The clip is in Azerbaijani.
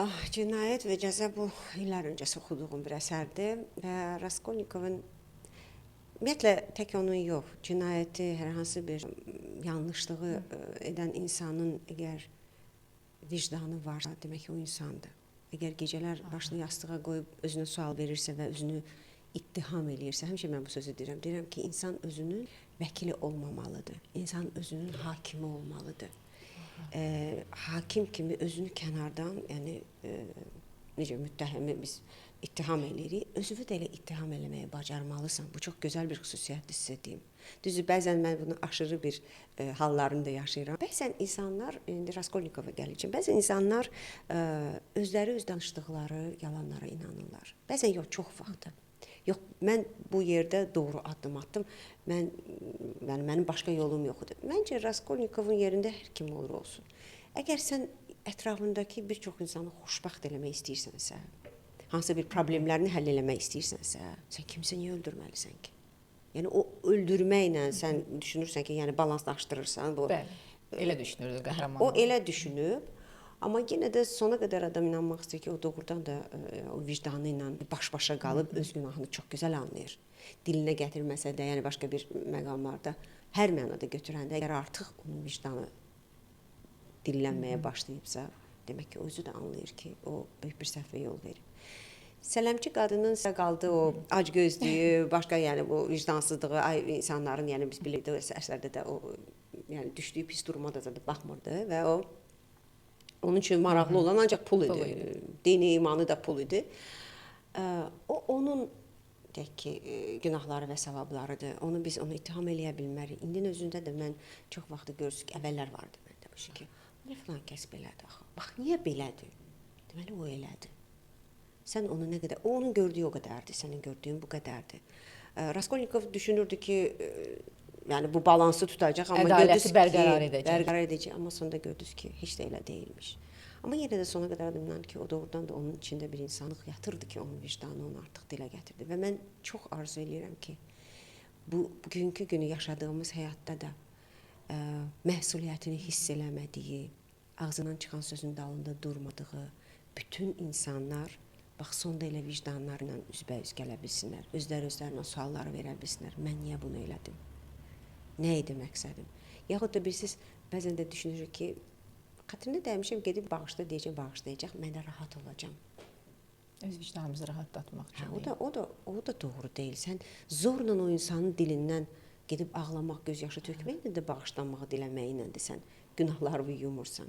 Cinayət və Cəza bu illər öncəsi oxuduğum bir əsərdir və Raskolnikovun ümumiyyətlə tək onun yox, cinayəti, hər hansı bir yanlışlığı edən insanın əgər vicdanı varsa, demək ki, o insandır. Əgər gecələr başını yastığa qoyub özünə sual verirsə və özünü ittiham eləyirsə, həmişə mən bu sözü deyirəm. Deyirəm ki, insan özünün vəkili olmamalıdır. İnsan özünün hakimi olmalıdır. Hakim kimi özünü kənardan, yəni necə müttəhimi biz ittiham eləyirik, özünü də elə ittiham eləməyə bacarmalısan. Bu çox gözəl bir xüsusiyyətdir sizə deyim. Düzdür, bəzən mən bunu aşırı bir hallarını da yaşayıram. Bəzən insanlar, indi Raskolnikova gələcəm, bəzən insanlar özləri öz danışdıqları yalanlara inanırlar. Bəzən yox, çox vaxtı. Yox, mən bu yerdə doğru addım atdım, mənim başqa yolum yox idi. Məncə Raskolnikovun yerində hər kim olur olsun. Əgər sən ətrafındakı bir çox insanı xoşbəxt eləmək istəyirsənsə, hansısa bir problemlərini həll eləmək istəyirsənsə, sən kimsəni öldürməlisən ki. Yəni o öldürməklə sən düşünürsən ki, yəni balanslaşdırırsan. Bəli, elə düşünürdü qəhrəman. O elə düşünüb. Amma yenə də sona qədər adam inanmaq istəyir ki, o doğrudan da o vicdanı ilə baş-başa qalıb öz günahını çox gözəl anlayır. Dilinə gətirməsə də, yəni başqa bir məqamlarda hər mənada götürəndə, əgər artıq onun vicdanı dillənməyə başlayıbsa, demək ki, özü də anlayır ki, o böyük bir səhvə yol verir. Sələmçi qadının isə qaldı o acgözlüyü, başqa yəni bu vicdansızlığı insanların, yəni biz bilirdik əsərdə də o yəni düşdüyü pis duruma da baxmırdı və o onun üçün maraqlı olan ancaq pul idi. Dini, imanı da pul idi. O onun deyək ki, günahları və savablarıdır. Biz onu ittiham eləyə bilmərik. İndinin özündə də mən çox vaxt görürsük ki, əvvəllər vardı məndə bu şey ki, niyə filan kəs belədir axı? Bax, niyə belədir? Deməli, o elədir. Sən onu nə qədər, onun gördüyü o qədərdir, sənin gördüyün bu qədərdir. Raskolnikov düşünürdü ki, yəni bu balansı tutacaq, amma ədaləti bərqərar edəcək. Amma sonunda gördünüz ki, heç də elə deyilmiş. Amma yenə də sona qədər adımdan ki, o doğrudan da onun içində bir insanlıq yatırdı ki, onun vicdanı onu artıq dilə gətirdi. Və mən çox arzu edirəm ki, bugünkü günü yaşadığımız həyatda da məsuliyyətini hiss eləmədiyi, ağzından çıxan sözün dalında durmadığı bütün insanlar bax, sonda elə vicdanlarla üzbəüz gələ bilsinlər, özlərinə suallar verə bilsinlər. Mən niyə bunu elədim? Nə idi məqsədim? Yaxud da bilirsiniz, bəzən də düşünürük ki, xətrinə dəymişəm, gedib bağışlayacaq, mən də rahat olacam. Öz vicdanımızı rahatlatmaq üçün. O da doğru deyil. Sən zorla o insanın dilindən gedib ağlamaq, göz yaşı tökməklə də bağışlanmağı diləməklə də sən günahlarını yumursan.